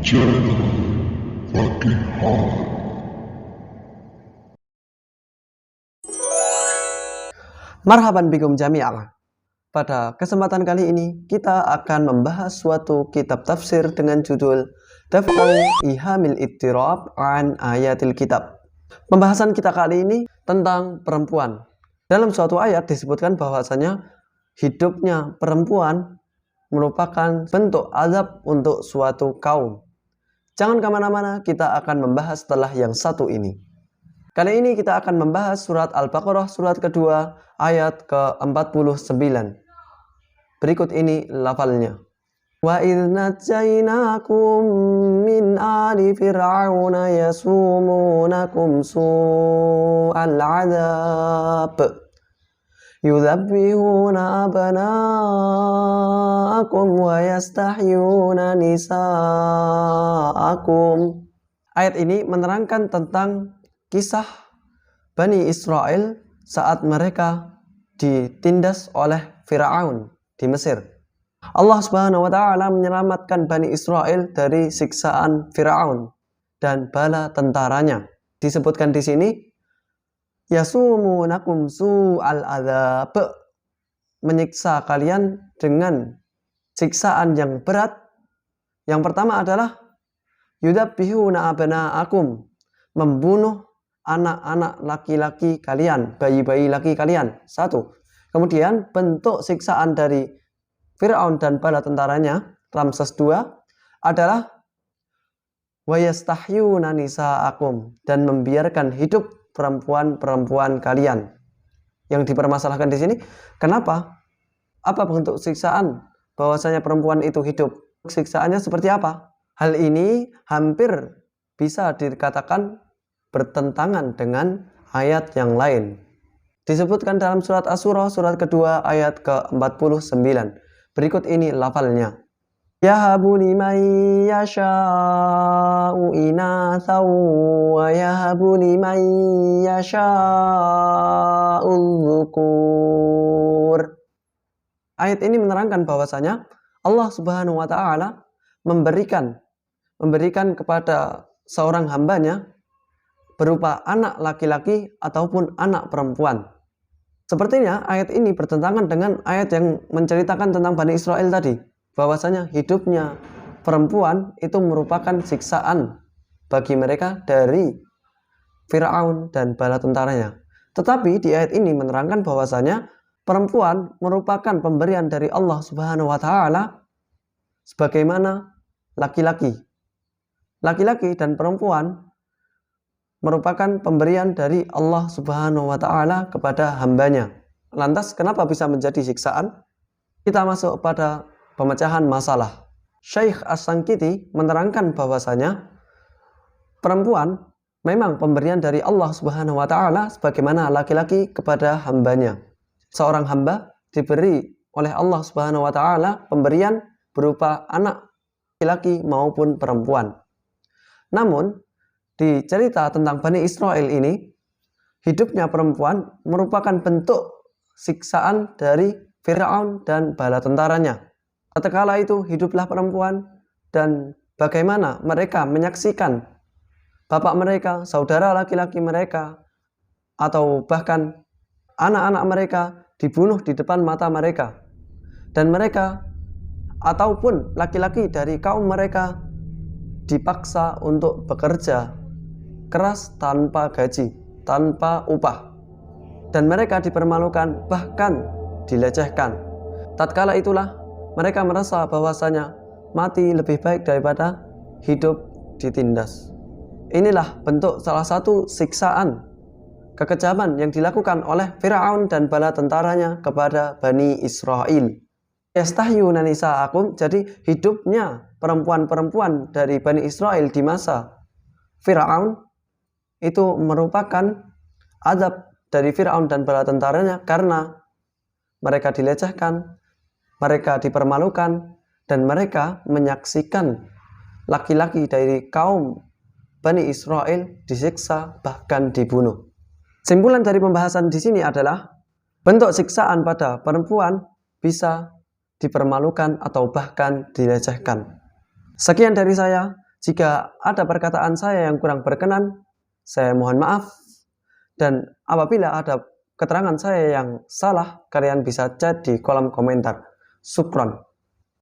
channel Fakihah. Marhaban bikum jami'ah. Pada kesempatan kali ini kita akan membahas suatu kitab tafsir dengan judul Daf'u Ihamil Ittirab an Ayatil Kitab. Pembahasan kita kali ini tentang perempuan. Dalam suatu ayat disebutkan bahwasanya hidupnya perempuan merupakan bentuk azab untuk suatu kaum. Jangan kemana-mana, kita akan membahas setelah yang satu ini. Kali ini kita akan membahas surat Al-Baqarah surat kedua ayat ke-49. Berikut ini lafalnya. Wa idh najjaynakum min ali fir'auna yasumunakum su'al 'adzab yudzabbihuna abna'akum wa yastahyuna nisa'akum. Ayat ini menerangkan tentang kisah Bani Israel saat mereka ditindas oleh Fir'aun di Mesir. Allah Subhanahu wa taala menyelamatkan Bani Israel dari siksaan Fir'aun dan bala tentaranya. Disebutkan di sini yasumunakum su'al adzab, menyiksa kalian dengan siksaan yang berat. Yang pertama adalah yudzabbihuna abna'akum, membunuh anak-anak laki-laki kalian, bayi-bayi laki kalian. Satu. Kemudian bentuk siksaan dari Fir'aun dan bala tentaranya, Ramses II, adalah wa yastahyuna nisa'akum, dan membiarkan hidup perempuan-perempuan kalian. Yang dipermasalahkan di sini, kenapa? Apa bentuk siksaan bahwasanya perempuan itu hidup? Siksaannya seperti apa? Hal ini hampir bisa dikatakan bertentangan dengan ayat yang lain. Disebutkan dalam surat Asy-Syura surat kedua ayat ke-49. Berikut ini lafalnya. Yahabu liman yasha'u inatha wa yahabu liman yasha'u dzukur. Ayat ini menerangkan bahwasanya Allah Subhanahu wa taala memberikan kepada seorang hambanya berupa anak laki-laki ataupun anak perempuan. Sepertinya ayat ini bertentangan dengan ayat yang menceritakan tentang Bani Israel tadi, bahwasanya hidupnya perempuan itu merupakan siksaan bagi mereka dari Fir'aun dan bala tentaranya. Tetapi di ayat ini menerangkan bahwasanya perempuan merupakan pemberian dari Allah Subhanahu wa taala sebagaimana laki-laki. Laki-laki dan perempuan merupakan pemberian dari Allah Subhanahu wa taala kepada hambanya. Lantas kenapa bisa menjadi siksaan? Kita masuk pada pemecahan masalah. Syekh As-Sankiti menerangkan bahwasanya perempuan memang pemberian dari Allah Subhanahu wa taala sebagaimana laki-laki kepada hambanya. Seorang hamba diberi oleh Allah Subhanahu wa taala pemberian berupa anak laki-laki maupun perempuan. Namun di cerita tentang Bani Israel ini, hidupnya perempuan merupakan bentuk siksaan dari Fir'aun dan bala tentaranya. Tatkala itu hiduplah perempuan dan bagaimana mereka menyaksikan bapak mereka, saudara laki-laki mereka, atau bahkan anak-anak mereka dibunuh di depan mata mereka. Dan mereka ataupun laki-laki dari kaum mereka dipaksa untuk bekerja keras tanpa gaji, tanpa upah. Dan mereka dipermalukan, bahkan dilecehkan. Tatkala itulah mereka merasa bahwasanya mati lebih baik daripada hidup ditindas. Inilah bentuk salah satu siksaan kekejaman yang dilakukan oleh Fir'aun dan bala tentaranya kepada Bani Israel. Yastahyuna nisa'akum, jadi hidupnya perempuan-perempuan dari Bani Israel di masa Fir'aun itu merupakan azab dari Fir'aun dan bala tentaranya karena mereka dilecehkan, mereka dipermalukan, dan mereka menyaksikan laki-laki dari kaum Bani Israel disiksa bahkan dibunuh. Simpulan dari pembahasan di sini adalah bentuk siksaan pada perempuan bisa dipermalukan atau bahkan dilecehkan. Sekian dari saya. Jika ada perkataan saya yang kurang berkenan, saya mohon maaf. Dan apabila ada keterangan saya yang salah, kalian bisa chat di kolom komentar. Syukron.